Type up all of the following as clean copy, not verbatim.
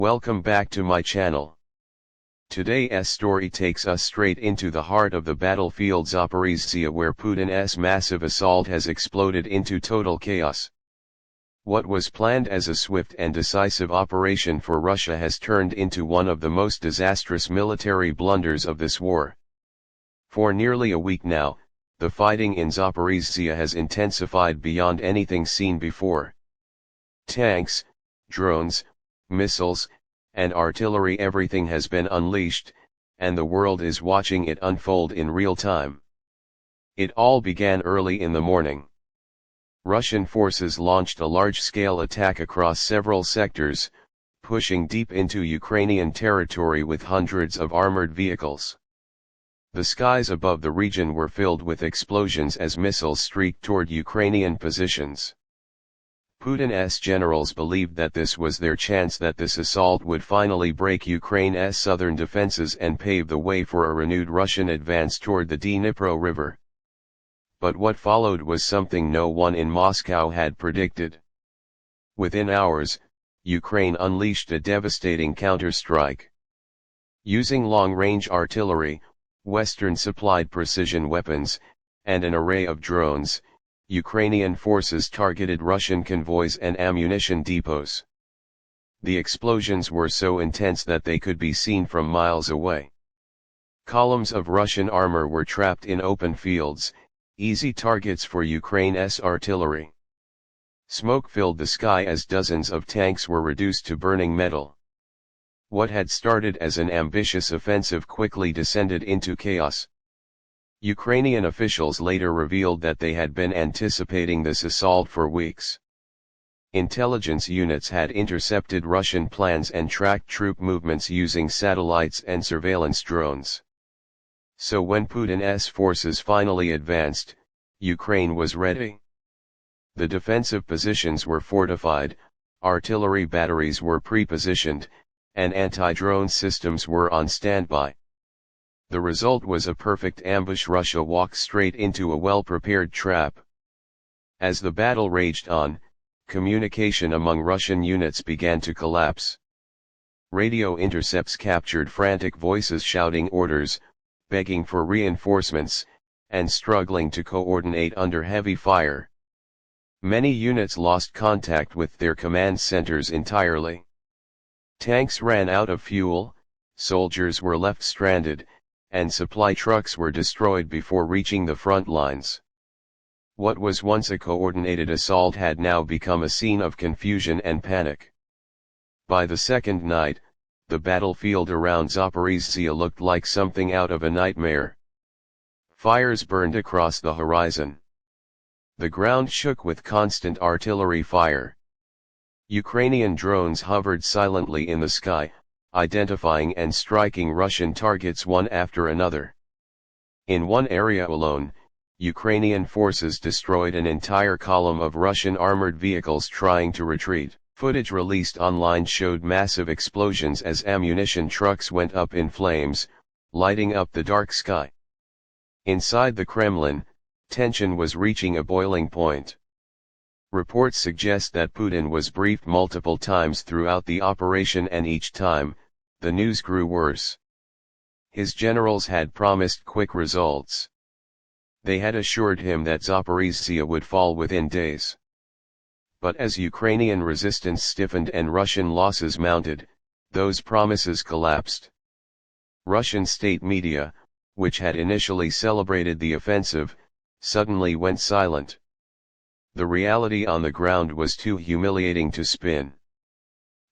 Welcome back to my channel. Today's story takes us straight into the heart of the battlefield Zaporizhzhia, where Putin's massive assault has exploded into total chaos. What was planned as a swift and decisive operation for Russia has turned into one of the most disastrous military blunders of this war. For nearly a week now, the fighting in Zaporizhzhia has intensified beyond anything seen before. Tanks, drones, missiles, and artillery, everything has been unleashed, and the world is watching it unfold in real time. It all began early in the morning. Russian forces launched a large-scale attack across several sectors, pushing deep into Ukrainian territory with hundreds of armored vehicles. The skies above the region were filled with explosions as missiles streaked toward Ukrainian positions. Putin's generals believed that this was their chance, that this assault would finally break Ukraine's southern defenses and pave the way for a renewed Russian advance toward the Dnipro River. But what followed was something no one in Moscow had predicted. Within hours, Ukraine unleashed a devastating counterstrike. Using long-range artillery, Western-supplied precision weapons, and an array of drones, Ukrainian forces targeted Russian convoys and ammunition depots. The explosions were so intense that they could be seen from miles away. Columns of Russian armor were trapped in open fields, easy targets for Ukraine's artillery. Smoke filled the sky as dozens of tanks were reduced to burning metal. What had started as an ambitious offensive quickly descended into chaos. Ukrainian officials later revealed that they had been anticipating this assault for weeks. Intelligence units had intercepted Russian plans and tracked troop movements using satellites and surveillance drones. So when Putin's forces finally advanced, Ukraine was ready. The defensive positions were fortified, artillery batteries were pre-positioned, and anti-drone systems were on standby. The result was a perfect ambush. Russia walked straight into a well-prepared trap. As the battle raged on, communication among Russian units began to collapse. Radio intercepts captured frantic voices shouting orders, begging for reinforcements, and struggling to coordinate under heavy fire. Many units lost contact with their command centers entirely. Tanks ran out of fuel, soldiers were left stranded, and supply trucks were destroyed before reaching the front lines. What was once a coordinated assault had now become a scene of confusion and panic. By the second night, the battlefield around Zaporizhzhia looked like something out of a nightmare. Fires burned across the horizon. The ground shook with constant artillery fire. Ukrainian drones hovered silently in the sky, identifying and striking Russian targets one after another. In one area alone, Ukrainian forces destroyed an entire column of Russian armored vehicles trying to retreat. Footage released online showed massive explosions as ammunition trucks went up in flames, lighting up the dark sky. Inside the Kremlin, tension was reaching a boiling point. Reports suggest that Putin was briefed multiple times throughout the operation, and each time, the news grew worse. His generals had promised quick results. They had assured him that Zaporizhzhia would fall within days. But as Ukrainian resistance stiffened and Russian losses mounted, those promises collapsed. Russian state media, which had initially celebrated the offensive, suddenly went silent. The reality on the ground was too humiliating to spin.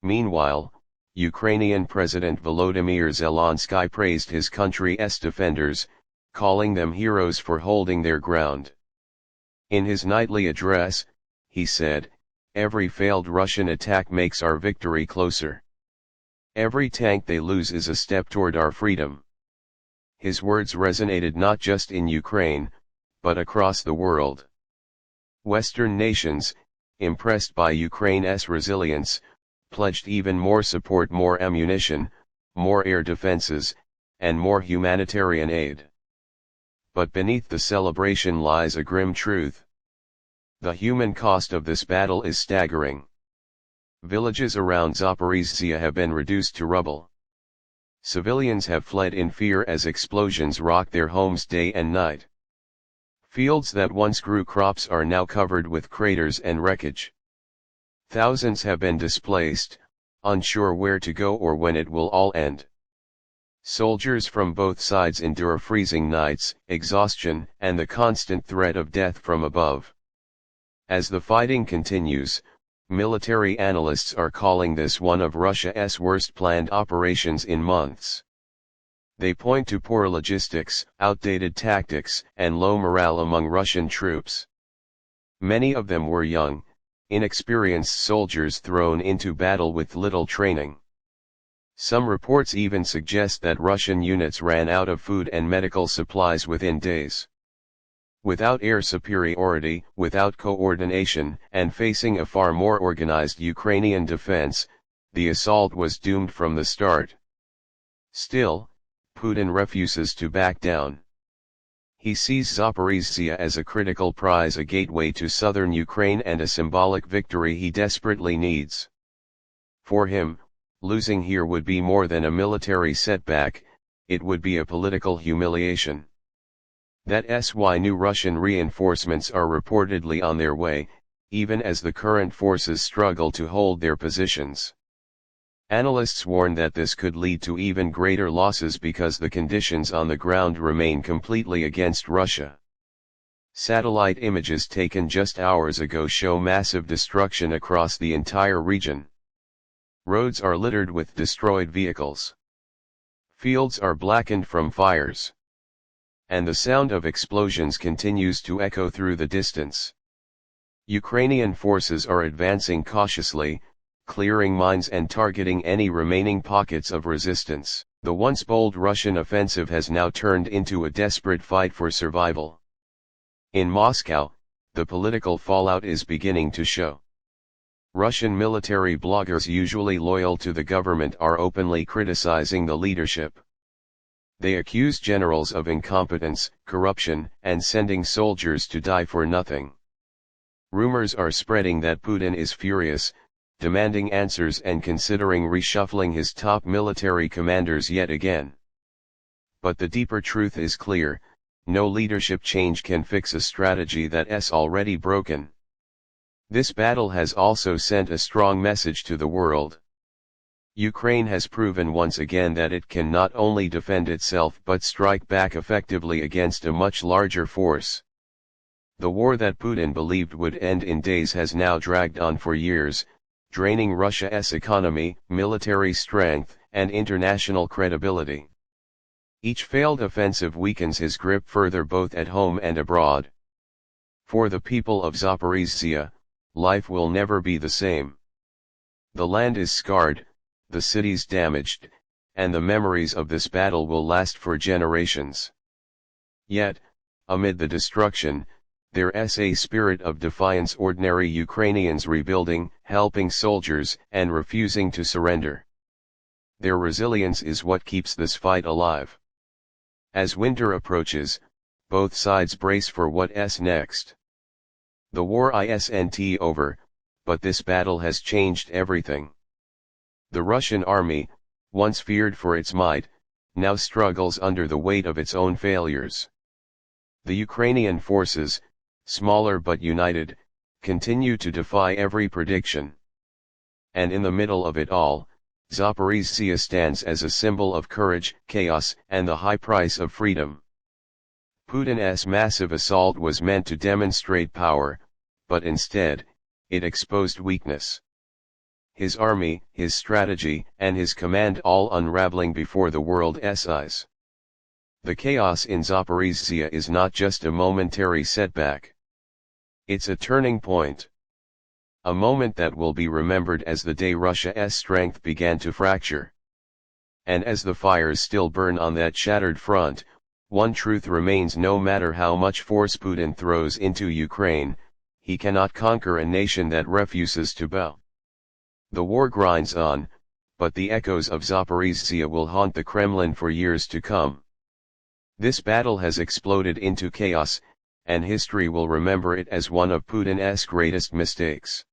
Meanwhile, Ukrainian President Volodymyr Zelensky praised his country's defenders, calling them heroes for holding their ground. In his nightly address, he said, "Every failed Russian attack makes our victory closer. Every tank they lose is a step toward our freedom." His words resonated not just in Ukraine, but across the world. Western nations, impressed by Ukraine's resilience, pledged even more support, more ammunition, more air defenses, and more humanitarian aid. But beneath the celebration lies a grim truth. The human cost of this battle is staggering. Villages around Zaporizhzhia have been reduced to rubble. Civilians have fled in fear as explosions rock their homes day and night. Fields that once grew crops are now covered with craters and wreckage. Thousands have been displaced, unsure where to go or when it will all end. Soldiers from both sides endure freezing nights, exhaustion, and the constant threat of death from above. As the fighting continues, military analysts are calling this one of Russia's worst planned operations in months. They point to poor logistics, outdated tactics, and low morale among Russian troops. Many of them were young, inexperienced soldiers thrown into battle with little training. Some reports even suggest that Russian units ran out of food and medical supplies within days. Without air superiority, without coordination, and facing a far more organized Ukrainian defense, the assault was doomed from the start. Still, Putin refuses to back down. He sees Zaporizhzhia as a critical prize, a gateway to southern Ukraine and a symbolic victory he desperately needs. For him, losing here would be more than a military setback, it would be a political humiliation. That's why new Russian reinforcements are reportedly on their way, even as the current forces struggle to hold their positions. Analysts warn that this could lead to even greater losses because the conditions on the ground remain completely against Russia. Satellite images taken just hours ago show massive destruction across the entire region. Roads are littered with destroyed vehicles. Fields are blackened from fires. And the sound of explosions continues to echo through the distance. Ukrainian forces are advancing cautiously, clearing mines and targeting any remaining pockets of resistance. The once bold Russian offensive has now turned into a desperate fight for survival. In Moscow, the political fallout is beginning to show. Russian military bloggers usually loyal to the government are openly criticizing the leadership. They accuse generals of incompetence, corruption, and sending soldiers to die for nothing. Rumors are spreading that Putin is furious, demanding answers and considering reshuffling his top military commanders yet again. But the deeper truth is clear: no leadership change can fix a strategy that's already broken. This battle has also sent a strong message to the world. Ukraine has proven once again that it can not only defend itself but strike back effectively against a much larger force. The war that Putin believed would end in days has now dragged on for years, draining Russia's economy, military strength, and international credibility. Each failed offensive weakens his grip further both at home and abroad. For the people of Zaporizhzhia, life will never be the same. The land is scarred, the cities damaged, and the memories of this battle will last for generations. Yet, amid the destruction, there's a spirit of defiance, ordinary Ukrainians rebuilding, helping soldiers, and refusing to surrender. Their resilience is what keeps this fight alive. As winter approaches, both sides brace for what's next. The war isn't over, but this battle has changed everything. The Russian army, once feared for its might, now struggles under the weight of its own failures. The Ukrainian forces, smaller but united, continue to defy every prediction. And in the middle of it all, Zaporizhzhia stands as a symbol of courage, chaos, and the high price of freedom. Putin's massive assault was meant to demonstrate power, but instead, it exposed weakness. His army, his strategy, and his command all unraveling before the world's eyes. The chaos in Zaporizhzhia is not just a momentary setback. It's a turning point. A moment that will be remembered as the day Russia's strength began to fracture. And as the fires still burn on that shattered front, one truth remains: no matter how much force Putin throws into Ukraine, he cannot conquer a nation that refuses to bow. The war grinds on, but the echoes of Zaporizhzhia will haunt the Kremlin for years to come. This battle has exploded into chaos, and history will remember it as one of Putin's greatest mistakes.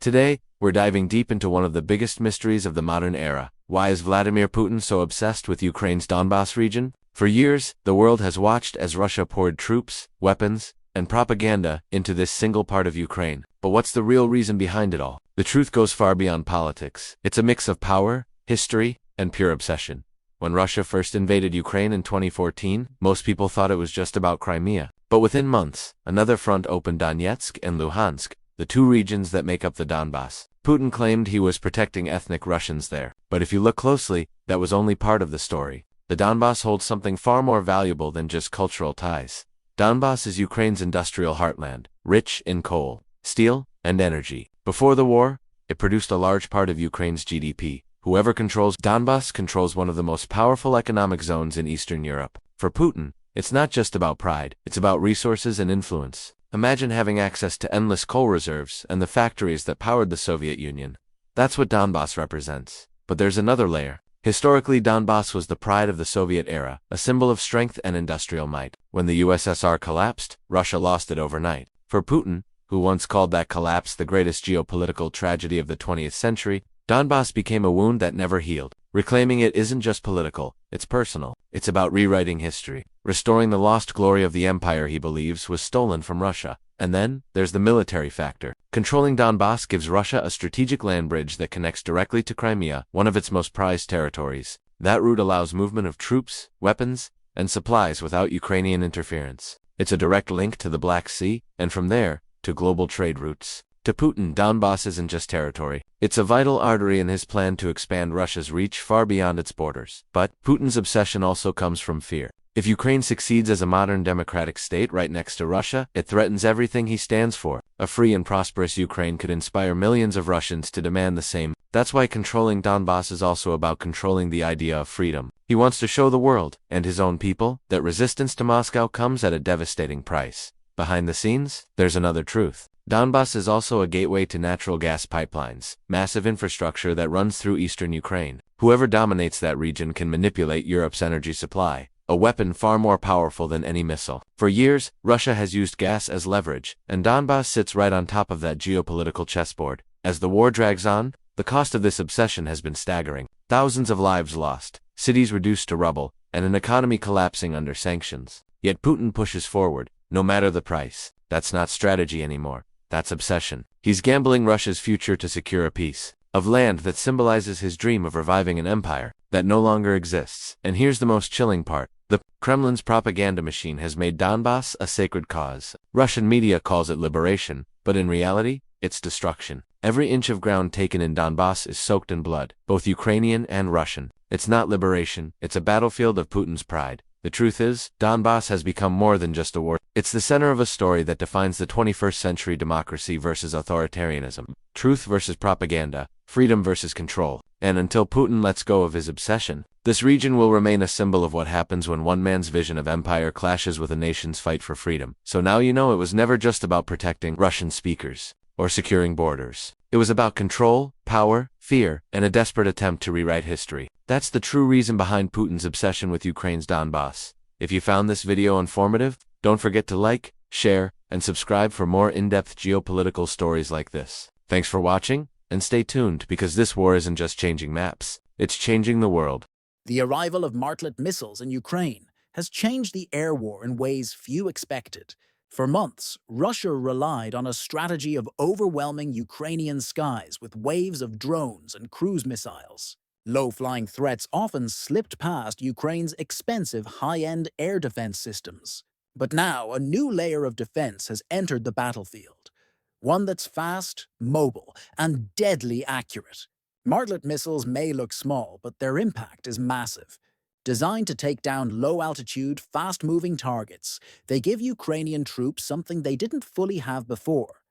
Today, we're diving deep into one of the biggest mysteries of the modern era. Why is Vladimir Putin so obsessed with Ukraine's Donbas region? For years, the world has watched as Russia poured troops, weapons, and propaganda into this single part of Ukraine. But what's the real reason behind it all? The truth goes far beyond politics. It's a mix of power, history, and pure obsession. When Russia first invaded Ukraine in 2014, most people thought it was just about Crimea. But within months, another front opened Donetsk and Luhansk, the two regions that make up the Donbas. Putin claimed he was protecting ethnic Russians there. But if you look closely, that was only part of the story. The Donbas holds something far more valuable than just cultural ties. Donbas is Ukraine's industrial heartland, rich in coal, steel, and energy. Before the war, it produced a large part of Ukraine's GDP. Whoever controls Donbas controls one of the most powerful economic zones in Eastern Europe. For Putin, it's not just about pride, it's about resources and influence. Imagine having access to endless coal reserves and the factories that powered the Soviet Union. That's what Donbas represents. But there's another layer. Historically, Donbas was the pride of the Soviet era, a symbol of strength and industrial might. When the USSR collapsed, Russia lost it overnight. For Putin, who once called that collapse the greatest geopolitical tragedy of the 20th century, Donbas became a wound that never healed. Reclaiming it isn't just political, it's personal. It's about rewriting history, restoring the lost glory of the empire he believes was stolen from Russia. And then, there's the military factor. Controlling Donbas gives Russia a strategic land bridge that connects directly to Crimea, one of its most prized territories. That route allows movement of troops, weapons, and supplies without Ukrainian interference. It's a direct link to the Black Sea, and from there, to global trade routes. To Putin, Donbas isn't just territory. It's a vital artery in his plan to expand Russia's reach far beyond its borders. But Putin's obsession also comes from fear. If Ukraine succeeds as a modern democratic state right next to Russia, it threatens everything he stands for. A free and prosperous Ukraine could inspire millions of Russians to demand the same. That's why controlling Donbas is also about controlling the idea of freedom. He wants to show the world, and his own people, that resistance to Moscow comes at a devastating price. Behind the scenes, there's another truth. Donbas is also a gateway to natural gas pipelines, massive infrastructure that runs through eastern Ukraine. Whoever dominates that region can manipulate Europe's energy supply, a weapon far more powerful than any missile. For years, Russia has used gas as leverage, and Donbas sits right on top of that geopolitical chessboard. As the war drags on, the cost of this obsession has been staggering. Thousands of lives lost, cities reduced to rubble, and an economy collapsing under sanctions. Yet Putin pushes forward, no matter the price. That's not strategy anymore. That's obsession. He's gambling Russia's future to secure a piece of land that symbolizes his dream of reviving an empire that no longer exists. And here's the most chilling part. The Kremlin's propaganda machine has made Donbas a sacred cause. Russian media calls it liberation, but in reality, it's destruction. Every inch of ground taken in Donbas is soaked in blood, both Ukrainian and Russian. It's not liberation, it's a battlefield of Putin's pride. The truth is, Donbas has become more than just a war. It's the center of a story that defines the 21st century: democracy versus authoritarianism, truth versus propaganda, freedom versus control. And until Putin lets go of his obsession, this region will remain a symbol of what happens when one man's vision of empire clashes with a nation's fight for freedom. So now you know it was never just about protecting Russian speakers or securing borders. It was about control, power, fear, and a desperate attempt to rewrite history. That's the true reason behind Putin's obsession with Ukraine's Donbas. If you found this video informative, don't forget to like, share, and subscribe for more in-depth geopolitical stories like this. Thanks for watching, and stay tuned, because this war isn't just changing maps, it's changing the world. The arrival of Martlet missiles in Ukraine has changed the air war in ways few expected. For months, Russia relied on a strategy of overwhelming Ukrainian skies with waves of drones and cruise missiles. Low-flying threats often slipped past Ukraine's expensive high-end air defense systems. But now a new layer of defense has entered the battlefield, one that's fast, mobile, and deadly accurate. Martlet missiles may look small, but their impact is massive. Designed to take down low-altitude, fast-moving targets, they give Ukrainian troops something they didn't fully have before: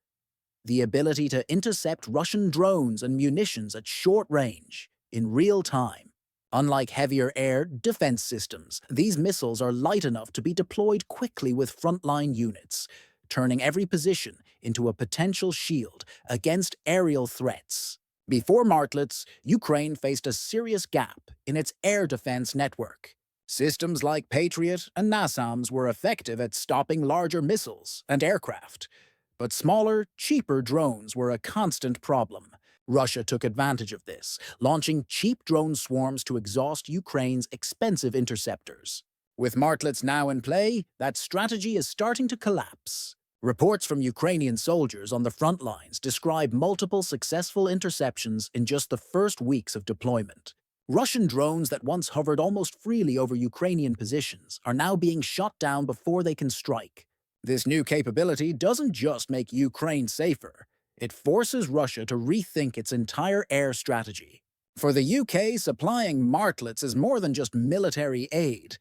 the ability to intercept Russian drones and munitions at short range, in real time. Unlike heavier air defense systems, these missiles are light enough to be deployed quickly with frontline units, turning every position into a potential shield against aerial threats. Before Martlets, Ukraine faced a serious gap in its air defense network. Systems like Patriot and NASAMS were effective at stopping larger missiles and aircraft. But smaller, cheaper drones were a constant problem. Russia took advantage of this, launching cheap drone swarms to exhaust Ukraine's expensive interceptors. With martlets now in play, that strategy is starting to collapse. Reports from Ukrainian soldiers on the front lines describe multiple successful interceptions in just the first weeks of deployment. Russian drones that once hovered almost freely over Ukrainian positions are now being shot down before they can strike. This new capability doesn't just make Ukraine safer, it forces Russia to rethink its entire air strategy. For the UK, supplying martlets is more than just military aid.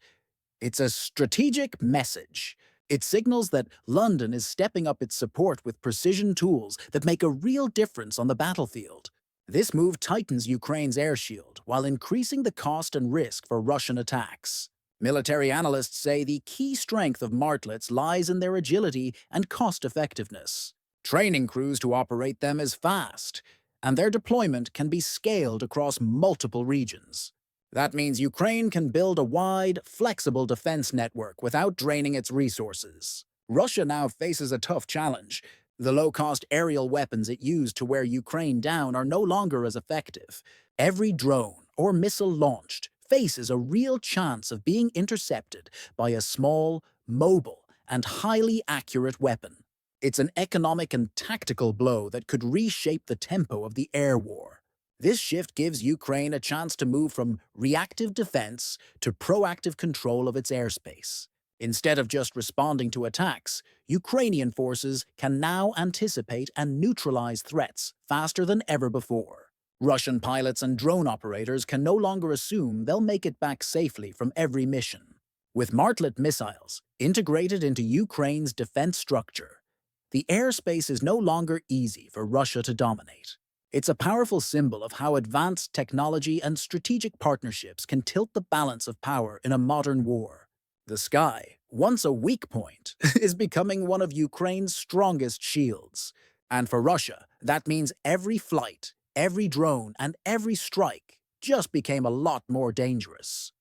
It's a strategic message. It signals that London is stepping up its support with precision tools that make a real difference on the battlefield. This move tightens Ukraine's air shield while increasing the cost and risk for Russian attacks. Military analysts say the key strength of martlets lies in their agility and cost-effectiveness. Training crews to operate them is fast, and their deployment can be scaled across multiple regions. That means Ukraine can build a wide, flexible defense network without draining its resources. Russia now faces a tough challenge. The low-cost aerial weapons it used to wear Ukraine down are no longer as effective. Every drone or missile launched faces a real chance of being intercepted by a small, mobile, and highly accurate weapon. It's an economic and tactical blow that could reshape the tempo of the air war. This shift gives Ukraine a chance to move from reactive defense to proactive control of its airspace. Instead of just responding to attacks, Ukrainian forces can now anticipate and neutralize threats faster than ever before. Russian pilots and drone operators can no longer assume they'll make it back safely from every mission. With martlet missiles integrated into Ukraine's defense structure, the airspace is no longer easy for Russia to dominate. It's a powerful symbol of how advanced technology and strategic partnerships can tilt the balance of power in a modern war. The sky, once a weak point, is becoming one of Ukraine's strongest shields. And for Russia, that means every flight, every drone, and every strike just became a lot more dangerous.